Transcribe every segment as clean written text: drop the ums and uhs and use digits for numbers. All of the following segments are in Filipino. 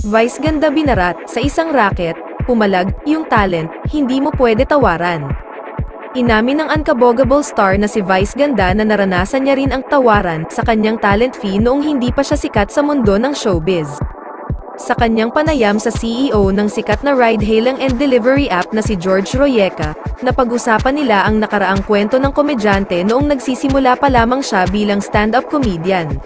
Vice ganda binarat, sa isang racket, pumalag, yung talent, hindi mo pwede tawaran. Inamin ng unkabogable star na si Vice ganda na naranasan niya rin ang tawaran sa kanyang talent fee noong hindi pa siya sikat sa mundo ng showbiz. Sa kanyang panayam sa CEO ng sikat na ride-hailing and delivery app na si George Royeca, napag-usapan nila ang nakaraang kwento ng komedyante noong nagsisimula pa lamang siya bilang stand-up comedian.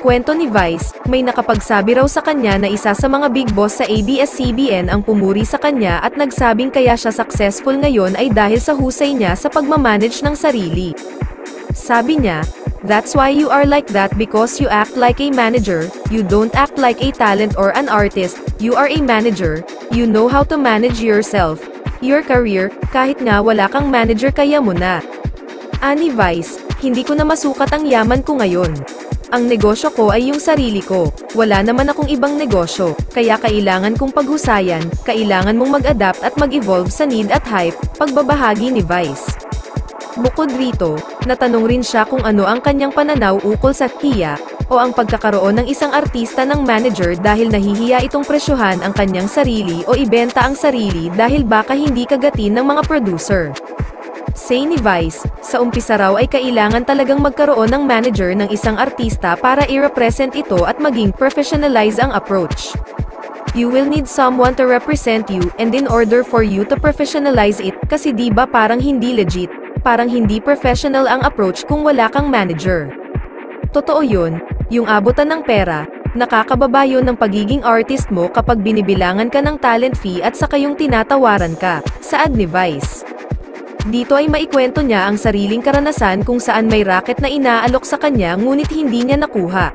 Kwento ni Vice, may nakapagsabi raw sa kanya na isa sa mga big boss sa ABS-CBN ang pumuri sa kanya at nagsabing kaya siya successful ngayon ay dahil sa husay niya sa pagmamanage ng sarili. Sabi niya, "That's why you are like that because you act like a manager, you don't act like a talent or an artist, you are a manager, you know how to manage yourself, your career, kahit nga wala kang manager kaya mo na." Ani Vice, hindi ko na masukat ang yaman ko ngayon. Ang negosyo ko ay yung sarili ko. Wala naman akong ibang negosyo, kaya kailangan kong paghusayan, kailangan mong mag-adapt at mag-evolve sa need at hype, pagbabahagi ni Vice. Bukod rito, natanong rin siya kung ano ang kanyang pananaw ukol sa hiya, o ang pagkakaroon ng isang artista ng manager dahil nahihiya itong presyuhan ang kanyang sarili o ibenta ang sarili dahil baka hindi kagatin ng mga producer. Say ni Vice, sa umpisa raw ay kailangan talagang magkaroon ng manager ng isang artista para i-represent ito at maging professionalize ang approach. You will need someone to represent you, and in order for you to professionalize it, kasi di ba parang hindi legit, parang hindi professional ang approach kung wala kang manager. Totoo yun, yung abutan ng pera, nakakababa yun ng pagiging artist mo kapag binibilangan ka ng talent fee at saka yung tinatawaran ka, saad ni Vice. Dito ay maikwento niya ang sariling karanasan kung saan may racket na inaalok sa kanya ngunit hindi niya nakuha.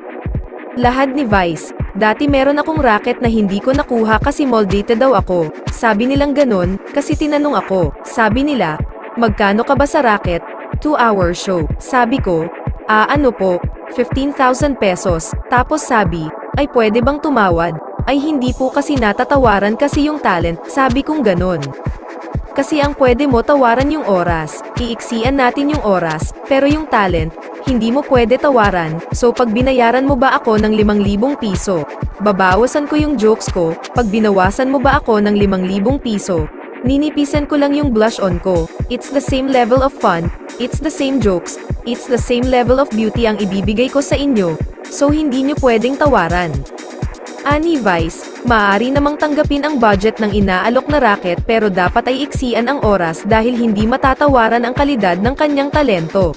Lahad ni Vice, "Dati meron akong racket na hindi ko nakuha kasi moldated daw ako." Sabi nilang ganon, kasi tinanong ako. Sabi nila, "Magkano ka ba sa racket?" 2-hour show. Sabi ko, ano po, 15,000 pesos. Tapos sabi, "Ay pwede bang tumawad?" "Ay hindi po kasi natatawaran kasi yung talent." Sabi kong ganon. Kasi ang pwede mo tawaran yung oras, iiksian natin yung oras, pero yung talent, hindi mo pwede tawaran, so pag binayaran mo ba ako ng 5,000 piso, babawasan ko yung jokes ko, pag binawasan mo ba ako ng 5,000 piso, ninipisan ko lang yung blush on ko, it's the same level of fun, it's the same jokes, it's the same level of beauty ang ibibigay ko sa inyo, so hindi nyo pwedeng tawaran. Ani Vice, maaari namang tanggapin ang budget ng inaalok na racket pero dapat ay iksian ang oras dahil hindi matatawaran ang kalidad ng kanyang talento.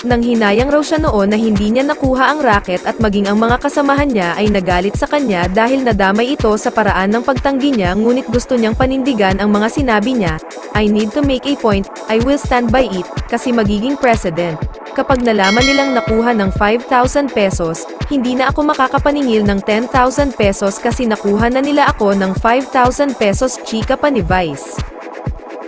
Nang hinayang raw siya noon na hindi niya nakuha ang racket at maging ang mga kasamahan niya ay nagalit sa kanya dahil nadamay ito sa paraan ng pagtanggi niya ngunit gusto niyang panindigan ang mga sinabi niya, "I need to make a point, I will stand by it, kasi magiging president." Kapag nalaman nilang nakuha ng 5,000 pesos, hindi na ako makakapaningil ng 10,000 pesos kasi nakuha na nila ako ng 5,000 pesos, chika pa ni Vice.